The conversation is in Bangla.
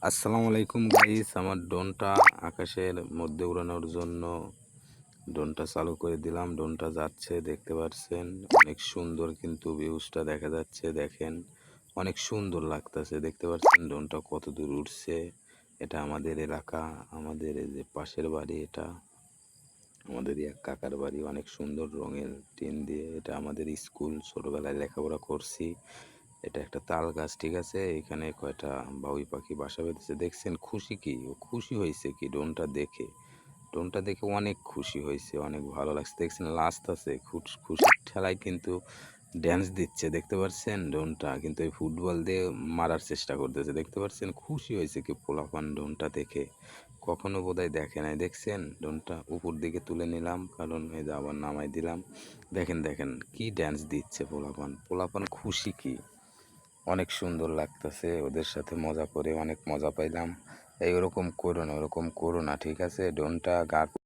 আসসালামু আলাইকুম গাইস, আমার ড্রোনটা আকাশের মধ্যে উড়ানোর জন্য ড্রোনটা চালু করে দিলাম। ড্রোনটা যাচ্ছে, দেখতে পাচ্ছেন অনেক সুন্দর, কিন্তু ভিউজটা দেখা যাচ্ছে, দেখেন অনেক সুন্দর লাগতেছে। দেখতে পাচ্ছেন ড্রোনটা কত দূর উঠছে। এটা আমাদের এলাকা, আমাদের এই যে পাশের বাড়ি, এটা আমাদের এক কাকার বাড়ি, অনেক সুন্দর রঙের টিন দিয়ে। এটা আমাদের স্কুল, ছোটবেলায় লেখাপড়া করছি। এটা একটা তাল গাছ, ঠিক আছে। এখানে কয়টা বাবুই পাখি বাসা বেঁধেছে, দেখছেন। খুশি কি, ও খুশি হয়েছে কি ড্রোনটা দেখে। ড্রোনটা দেখে অনেক খুশি হয়েছে, অনেক ভালো লাগছে। দেখছেন লাস্ট আছে, খুশির ঠেলায় কিন্তু ড্যান্স দিচ্ছে, দেখতে পাচ্ছেন। ড্রোনটা কিন্তু এই ফুটবল দিয়ে মারার চেষ্টা করতেছে, দেখতে পাচ্ছেন। খুশি হয়েছে কি পোলাপান ড্রোনটা দেখে, কখনো বোধহয় দেখে নাই। দেখছেন ড্রোনটা উপর দিকে তুলে নিলাম, কারণ এই যে আবার নামাই দিলাম। দেখেন দেখেন কি ড্যান্স দিচ্ছে পোলাপান, পোলাপান খুশি কি, অনেক সুন্দর লাগতেছে। ওদের সাথে মজা করে অনেক মজা পাইলাম। এই ওরকম করো না, ওরকম করো না, ঠিক আছে। ড্রোনটা গা